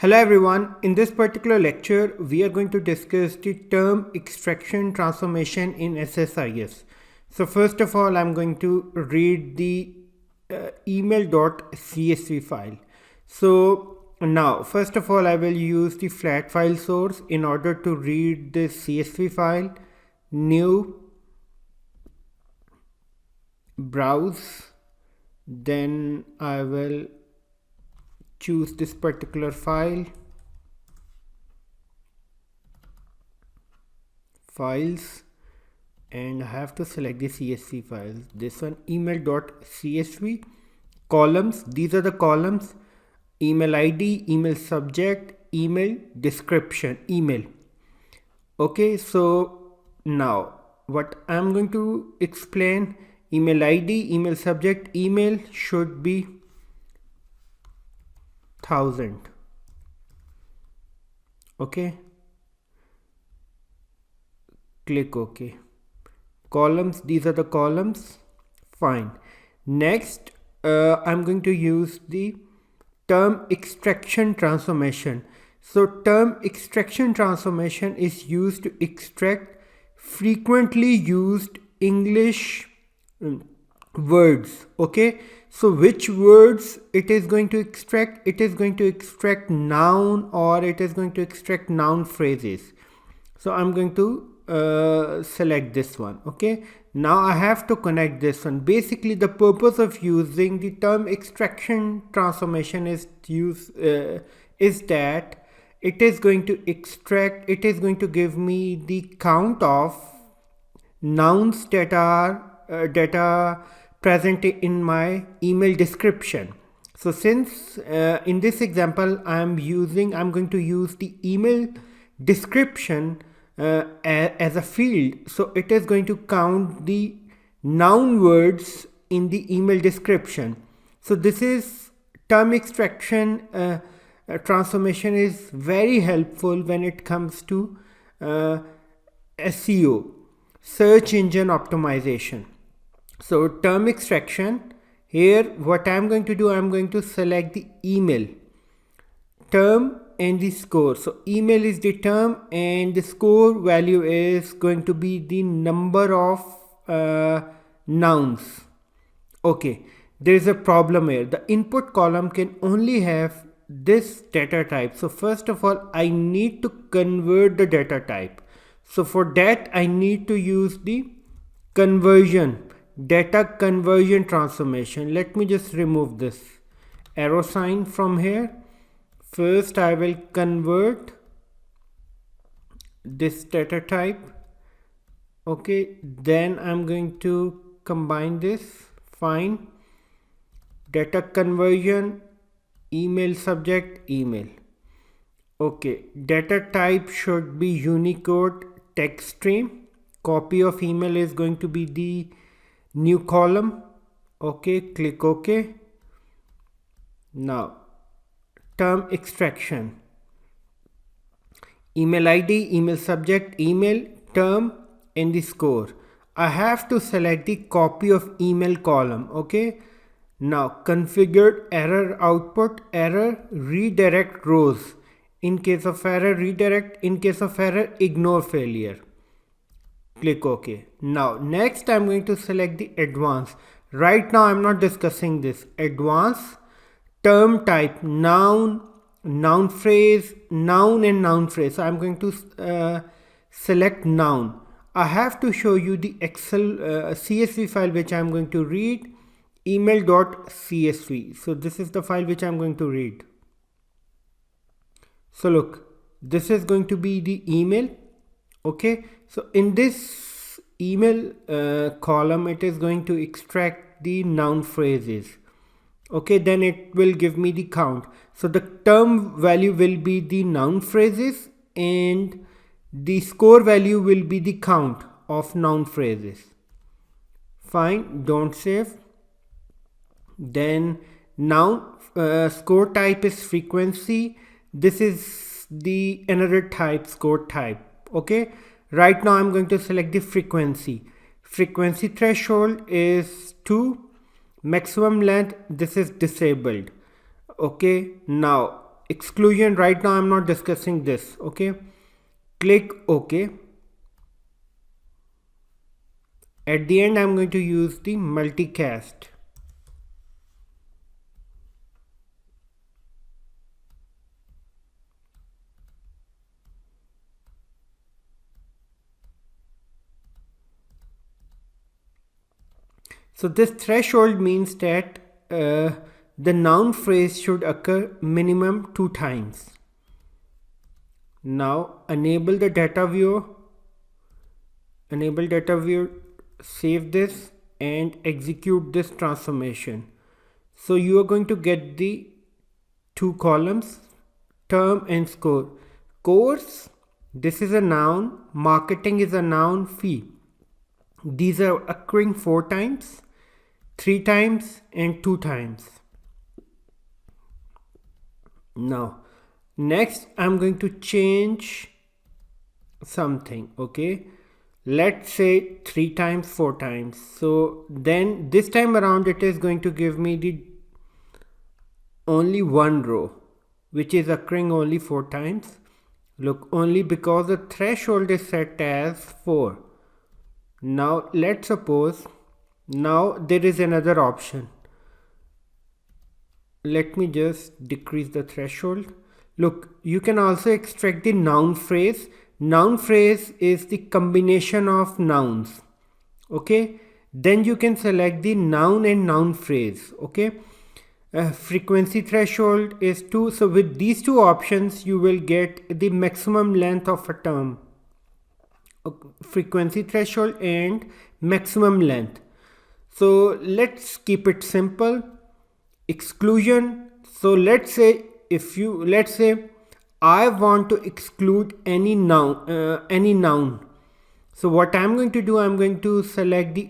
Hello everyone, in this particular lecture we are going to discuss the term extraction transformation in SSIS. So first of all I'm going to read the email.csv file. So now first of all I will use the flat file source in order to read this CSV file. New, browse, then I will choose this particular file, files, and I have to select the CSV files. This one, email.csv, columns, these are the columns: email ID, email subject, email description, email. Okay, so now what I'm going to explain: email ID, email subject, email should be 1000. Okay, click OK. Columns, these are the columns. Fine. Next I'm going to use the term extraction transformation. So term extraction transformation is used to extract frequently used English words. Okay, so which words it is going to extract? It is going to extract noun, or it is going to extract noun phrases. So I'm going to select this one. Okay, now I have to connect this one. Basically the purpose of using the term extraction transformation is that it is going to extract, it is going to give me the count of nouns that are present in my email description. So since in this example I'm going to use the email description as a field, so it is going to count the noun words in the email description. So this is term extraction transformation is very helpful when it comes to SEO, search engine optimization. So term extraction, here what I'm going to do, I'm going to select the email, term, and the score. So email is the term and the score value is going to be the number of nouns. Okay, there is a problem here. The input column can only have this data type. So first of all I need to convert the data type. So for that I need to use the conversion, data conversion transformation. Let me just remove this arrow sign from here. First I will convert this data type. Okay, then I'm going to combine this. Fine. Data conversion, email subject, email. Okay, data type should be Unicode text string. Copy of email is going to be the new column. Okay, click OK. Now term extraction, email ID, email subject, email, term, and the score. I have to select the copy of email column. Okay, now configured error output, error redirect rows. In case of error redirect, in case of error ignore failure. Click OK. Now next I'm going to select the advanced. Right now I'm not discussing this. Advanced, term type, noun, noun phrase, noun, and noun phrase. So I'm going to select noun. I have to show you the Excel CSV file which I'm going to read, email.csv. So this is the file which I'm going to read. So look, this is going to be the email. Okay, so in this email column it is going to extract the noun phrases. Okay, then it will give me the count. So the term value will be the noun phrases and the score value will be the count of noun phrases. Fine, don't save. Then noun score type is frequency. This is the another type, score type. Okay, right now I'm going to select the frequency. Frequency threshold is 2. Maximum length, this is disabled. Okay, now exclusion, right now I'm not discussing this. Okay, click OK. At the end I'm going to use the multicast. So this threshold means that the noun phrase should occur minimum 2 times. Now enable the data viewer, save this and execute this transformation. So you are going to get the 2 columns, term and score. Course, this is a noun, marketing is a noun, fee. These are occurring 4 times, 3 times and 2 times. Now next I'm going to change something. Okay, let's say 3 times, 4 times. So then this time around it is going to give me the only one row which is occurring only 4 times. Look, only because the threshold is set as 4. Now let's suppose now there is another option. Let me just decrease the threshold. Look, you can also extract the noun phrase. Noun phrase is the combination of nouns. Okay, then you can select the noun and noun phrase. Okay, frequency threshold is 2. So with these 2 options you will get the maximum length of a term. Frequency threshold and maximum length. So let's keep it simple. Exclusion. So let's say I want to exclude any noun. So what I'm going to do, I'm going to select the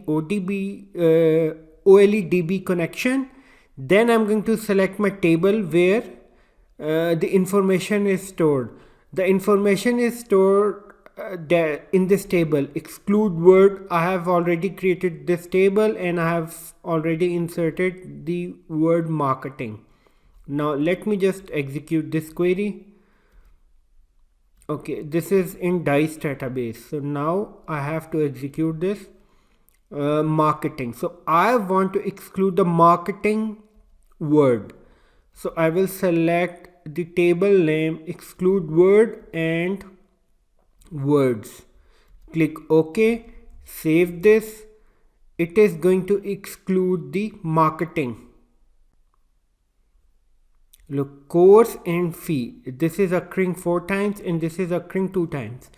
OLEDB connection. Then I'm going to select my table where the information is stored. The information is stored in this table, exclude word. I have already created this table and I have already inserted the word marketing. Now let me just execute this query. Okay, this is in DICE database. So now I have to execute this marketing. So I want to exclude the marketing word. So I will select the table name, exclude word and words. Click OK, save this. It is going to exclude the marketing. Look, course and fee. This is occurring 4 times and this is occurring 2 times.